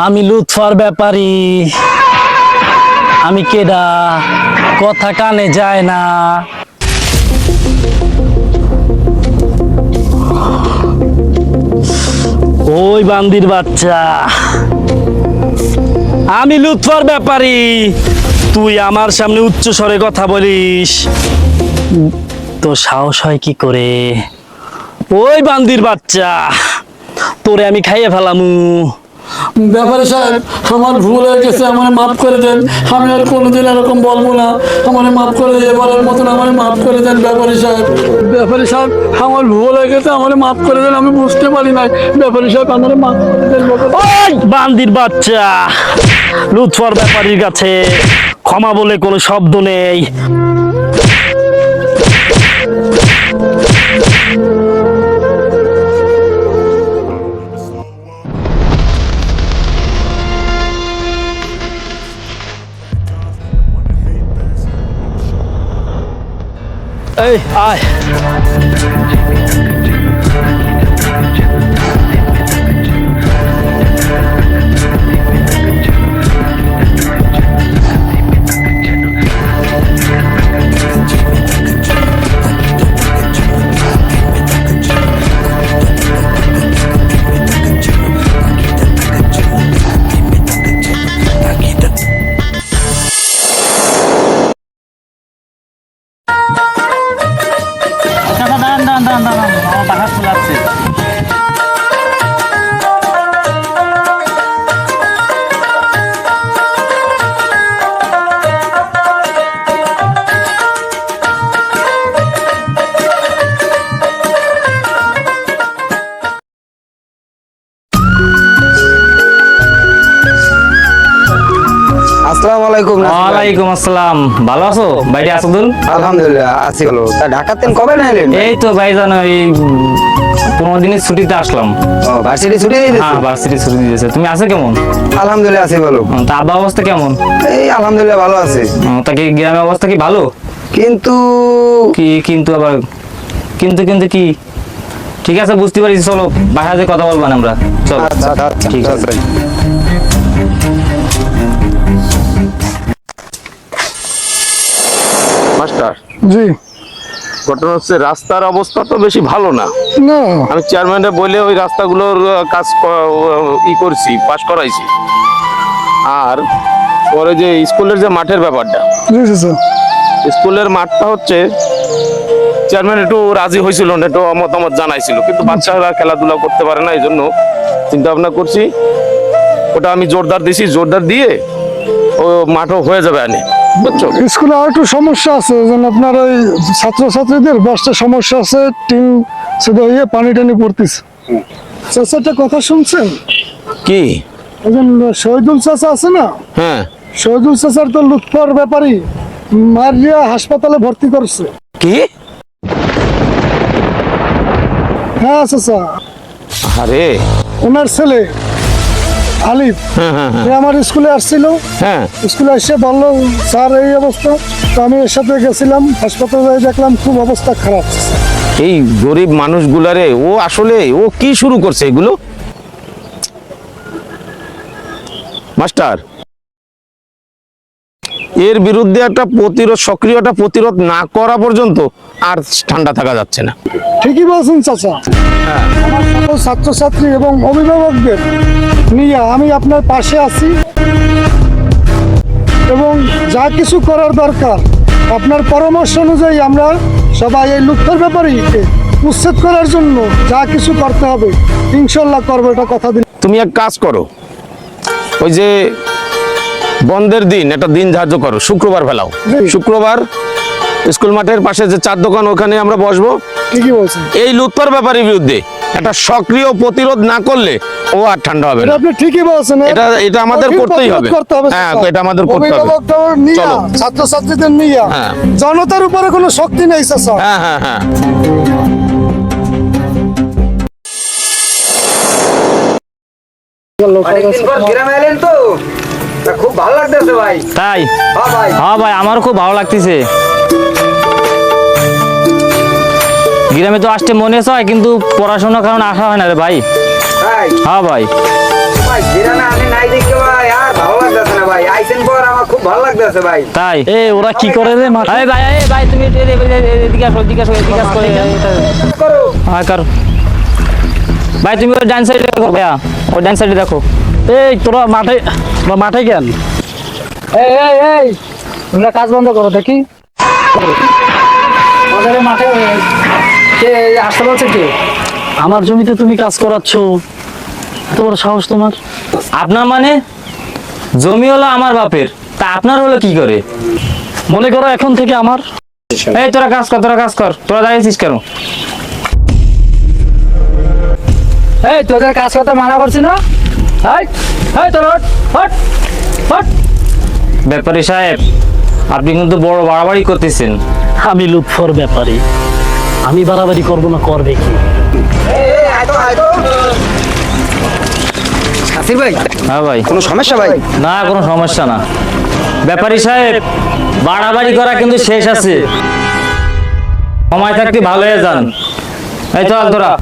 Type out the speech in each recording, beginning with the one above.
আমি লুৎফর ব্যাপারী, আমি কেডা, কথা কানে যায় না। ওই বান্দির বাচ্চা, আমি লুৎফর ব্যাপারী, তুই আমার সামনে উচ্চ স্বরে কথা বলিস, তো সাহস হয় কি করে? ওই বান্দির বাচ্চা, তোরে আমি খাইয়ে ফেলামু। ব্যাপারী সাহেব, আমার ভুল হয়ে গেছে, আমার মাফ করে দেন। আমি আর কোনোদিন এরকম বলবো না। আমার মাফ করে দিয়ে বলার মতন আমার মাফ করে দেন ব্যাপারী সাহেব। ব্যাপারী সাহেব, আমার ভুল হয়ে গেছে, আমার মাফ করে দেন। আমি বুঝতে পারি নাই। ব্যাপারী সাহেব, আমার মাফ করে দেন। ওই বান্দির বাচ্চা, লুৎফর ব্যাপারীর কাছে ক্ষমা বলে কোনো শব্দ নেই। এই আয়, আমার টাকা চলে আসছে। আসসালামু আলাইকুম। ওয়ালাইকুম আসসালাম। ভালো আছো? বাইরে আসাদুল? আলহামদুলিল্লাহ আছি ভালো। তা ঢাকাতে কবে নাইলেন? এই তো ভাইজান, ওই 15 দিনের ছুটিতে আসলাম। ও, ভার্সিটি ছুটি দিয়েছে? হ্যাঁ, ভার্সিটি ছুটি দিয়েছে। তুমি আছো কেমন? আলহামদুলিল্লাহ আছি ভালো। তা আব্বা অবস্থা কেমন? এই আলহামদুলিল্লাহ ভালো আছে। তা কি গ্রামের অবস্থা কি ভালো? কিন্তু কি কিন্তু আবার কিন্তু কিন্তু কি? ঠিক আছে, বুঝতে পারছি। চলো বাইরে কথা বলবান আমরা। চলো। আচ্ছা আচ্ছা ঠিক আছে। মাস্টার জি ঘটনা হচ্ছে, রাস্তার অবস্থা তো বেশি ভালো না। না, আমি চেয়ারম্যানকে বলে ওই রাস্তাগুলোর কাজ করছি, পাস করাইছি। আর পরে যে স্কুলের যে মাঠের ব্যাপারটা, স্কুলের মাঠটা হচ্ছে চেয়ারম্যান একটু রাজি হয়েছিল না, একটু মতামত জানাইছিল, কিন্তু বাচ্চারা খেলাধুলা করতে পারে না। এই জন্য চিন্তা ভাবনা করছি, ওটা আমি জোরদার দিছি, জোরদার দিয়ে ও মাঠও হয়ে যাবে আনে, বুঝছো? স্কুলে আর একটু সমস্যা আছে, যেন আপনার ওই ছাত্রছাত্রীদের বাসটা সমস্যা আছে, টিন শুধু হয়ে পানি টানি পড়তেছে। চাচাটা কথা শুনছেন? কি? একজন শহীদুল চাচা আছে না, হ্যাঁ, শহীদুল চাচার তো লুৎফর ব্যাপারী মারিয়া হাসপাতালে ভর্তি করছে। কি? হ্যাঁ চাচা, আরে ওনার ছেলে আলিফ, সে আমার স্কুলে আসছিল। হ্যাঁ, স্কুলে এসে বললো স্যার এই অবস্থা। তো আমি এর সাথে গেছিলাম হাসপাতালে, দেখলাম খুব অবস্থা খারাপ। এই গরিব মানুষগুলারে ও আসলে ও কি শুরু করছে এগুলো? মাস্টার, এর বিরুদ্ধে একটা প্রতিরোধ, সক্রিয় একটা প্রতিরোধ না করা পর্যন্ত আর ঠান্ডা থাকা যাচ্ছে না। ঠিকই বলছেন চাচা। আমার সকল ছাত্রছাত্রী এবং অভিভাবকদের নিয়ে আমি আপনার পাশে আছি, এবং যা কিছু করার দরকার আপনার পরামর্শ অনুযায়ী আমরা সবাই এই লুৎফর ব্যাপারীকে উচ্ছেদ করার জন্য যা কিছু করতে হবে ইনশাল্লাহ করবো, এটা কথা দিন। তুমি এক কাজ করো, ওই যে বন্ধের দিন একটা দিন ধার্য করো, শুক্রবার ফেলাও। শুক্রবার স্কুল মাঠের পাশে যে চার দোকান, ওখানে আমরা বসবো। ঠিকই বলছেন। এই লুৎফর ব্যাপারীর বিরুদ্ধে একটা সক্রিয় প্রতিরোধ না করলে ও আর ঠান্ডা হবে না। আপনি ঠিকই বলছেন। এটা আমাদের করতেই হবে। হ্যাঁ, এটা আমাদের করতে হবে। চলো। ছাত্রছাত্রীদের নিয়ে হ্যাঁ। জনতার উপরে কোনো শক্তি নেই চাচা। হ্যাঁ হ্যাঁ হ্যাঁ। অনেকদিন পর গ্রামে এলেন তো, তা খুব ভালো লাগতেছে ভাই। তাই? হ্যাঁ ভাই। হ্যাঁ ভাই, আমারও খুব ভালো লাগতেছে। গ্রামে তো আসতে মনে হয়, কিন্তু পড়াশোনার কারণে আসা হয় না রে ভাই। তাই হ্যাঁ ভাই। ভাই, গ্রামে আমি নাই দেখে ভাই আর ভালো লাগতেছে না ভাই। আইসেন পর আমার খুব ভালো লাগতেছে ভাই। তাই? এ ওরা কি করে রে মাঠে? এই ভাই, এই ভাই, তুমি এদিকে আসো, এদিকে আসো, এদিকে আসো। করো। হ্যাঁ কর ভাই, তুমি ওই ডান সাইডে দেখো ভাইয়া, ওই ডান সাইডে দেখো। এই তোরা মাঠে কেন? এই তোমরা কাজ বন্ধ করো দেখি। আমাদের মাঠে কে আসতে বলছে কে? আমার জমিতে তুমি কাজ করাচ্ছ, এত বড় সাহস তোমার? আপনার মানে? জমি হলো আমার বাপের, তা আপনার হলো কি করে? মনে করো এখন থেকে আমার। এই তোরা কাজ কর, তোরা কাজ কর, তোরা দাঁড়িয়েছিস কেন? এই তোদের কাজ করতে মানা করছি না? এই তোর হট হট। ব্যাপারী সাহেব, আপনি কিন্তু বড় বাড়াবাড়ি করতেছেন। আমি লুৎফর ব্যাপারী, আমি বাড়াবাড়ি করবো না, করবে কি? আসিফ ভাই, হ্যাঁ ভাই। কোনো সমস্যা ভাই? না, কোনো সমস্যা না। ব্যাপারী সাহেব, বাড়াবাড়ি করা কিন্তু শেষ আছে, সময় থাকতে ভালো হয়ে যান। এই চল তোরা।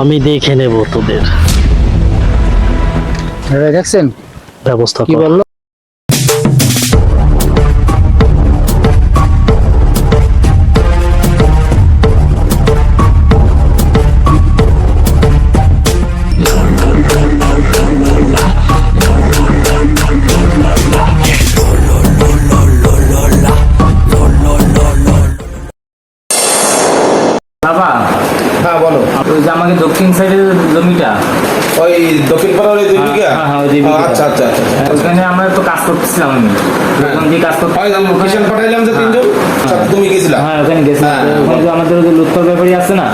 আমি দেখে নেব তোদের দেখছেন ব্যবস্থা কি কর। বললো? বাবা, হ্যাঁ বলো। ওই যে আমাকে দক্ষিণ সাইডের জমিটা, ওই দক্ষিণ পাড়ার ওই দুই বিঘা? হ্যাঁ, হ্যাঁ, ওই দুই বিঘা। আচ্ছা আচ্ছা আচ্ছা। ওখানে আমরা তো কাজ করতেছিলাম, আমি ওখান দিয়ে কাজ করতে। ওই যে লোকেশন পাঠাইলাম যে তিনজন, সাথে তুমি গেছিলা? হ্যাঁ, ওখানে গেছি। হ্যাঁ। ওখানে যে আমাদের ওই যে লুৎফর ব্যাপারী আছে না,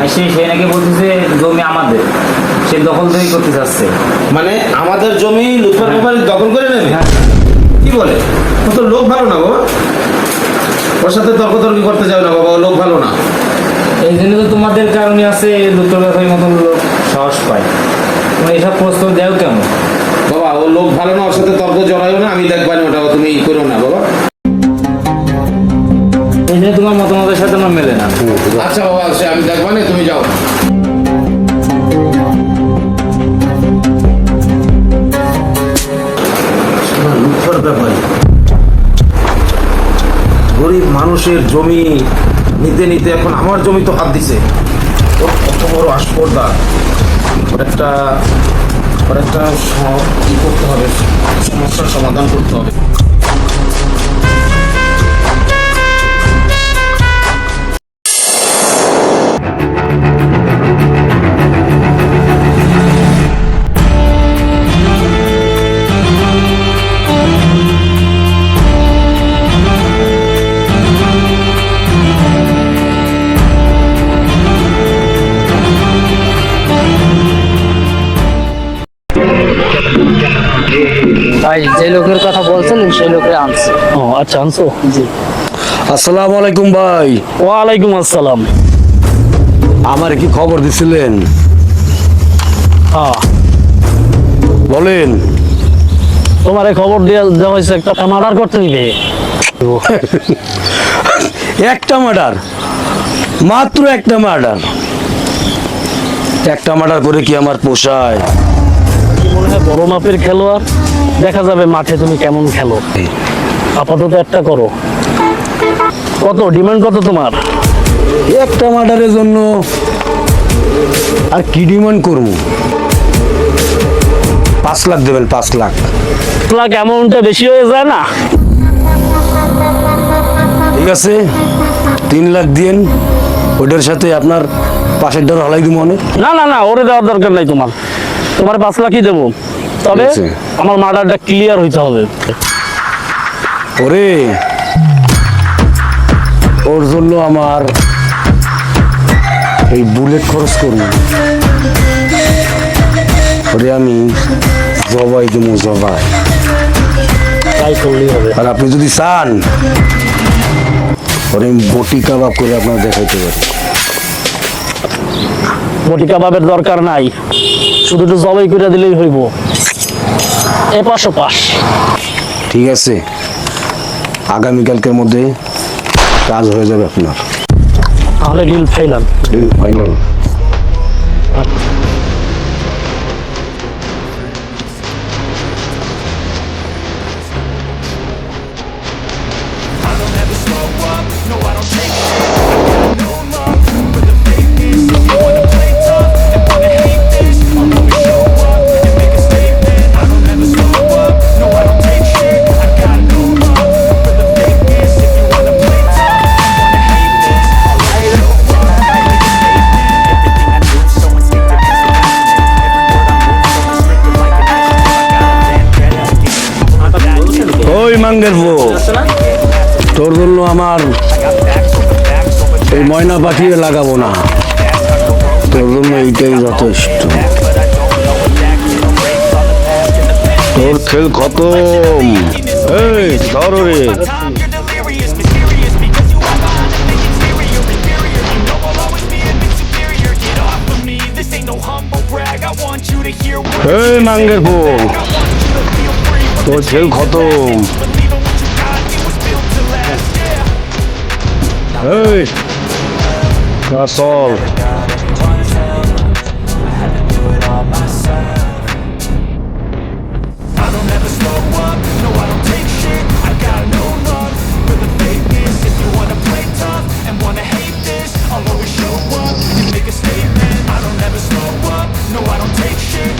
আর সে নাকি বলতেছে জমি আমাদের, সে দখল তৈরি করতে চাচ্ছে। মানে আমাদের জমি লুৎফর ব্যাপারী দখল করে নেবে? হ্যাঁ। কি বলে? ও তো লোক ভালো না বাবা, ওর সাথে তর্কতর্কি করতে যাও না বাবা, ও লোক ভালো না। এই জন্য তো তোমাদের কারণে আছে লুৎফর ব্যাপারীর মতন লোক সাহস পায়। তুমি এসব প্রশ্ন দেও কেন? বাবা ও লোক ভালো না, ওর সাথে তর্ক জড়াইও না, আমি দেখবানি ওটা, তুমি ই করো না বাবা। এই জন্য তোমার মতামতের সাথে আমার মেলে না। আচ্ছা বাবা, সে আমি দেখবানি, তুমি যাও। লুৎফর ব্যাপারী গরিব মানুষের জমি নিতে নিতে এখন আমার জমি তো হাত দিছে। ওর কত বড় আসপর্দা! ওর একটা ই করতে হবে, সমস্যার সমাধান করতে হবে। ভাই যে লোকের কথা বলছিলেন সেই লোকে আনছে। ও আচ্ছা, আনছো? জি। আসসালামু আলাইকুম ভাই। ওয়ালাইকুম আসসালাম। আমার কি খবর দিছিলেন? হ্যাঁ, বলেন। তোমার খবর দেওয়া হয়েছে, একটা মার্ডার করতে দিবে। একটা মার্ডার, মাত্র একটা মার্ডার। একটা মার্ডার করে কি আমার পোষায়? মনে হয় বড় মাপের খেলোয়াড়, দেখা যাবে মাঠে তুমি কেমন খেলো। আপাতত একটা করো। কত ডিমান্ড, কত তোমার? একটা মার্ডারের জন্য আর কি ডিমান্ড করবো? 5 লাখ দেবেন, 5 লাখ। লাখ অ্যামাউন্টটা বেশি হয়ে যায় না? ঠিক আছে, 3 লাখ দিন। ওটার সাথে আপনার পাশের ডর হলাই দিব অনেক। না না না, ওরে দেওয়ার দরকার নাই তোমার। তোমার 5 লাখই দেবো, তবে ঠিক আছে। আমার মার্ডারটা ক্লিয়ার হইতে হবে। ওরে ওর জন্য আমার এই বুলেট খরচ করবো, ওরে আমি জবাই দেবো জবাই। তাই করলেই হবে। আর আপনি যদি চান ওরে আমি বটি কাবাব করে আপনার দেখাইতে পারি। বটি কাবাবের দরকার নাই, শুধু একটু জবাই করে দিলেই হইব। এপাশ ওপাশ। ঠিক আছে, আগামীকালকের মধ্যে কাজ হয়ে যাবে আপনার। তাহলে ডিল ফাইনাল। ফাইনাল। ওই মাঙ্গের বউ, তোর জন্য আমার এই ময়না পাঠিয়ে লাগাবো না, তোর জন্য এইটাই যথেষ্ট। তোর খেল খতম। এই ধরো রে। এই মাঙ্গের বউ, তোর খেল খতম। এই চল। I'll always show up and make a statement. I don't ever slow up, no I don't take shit.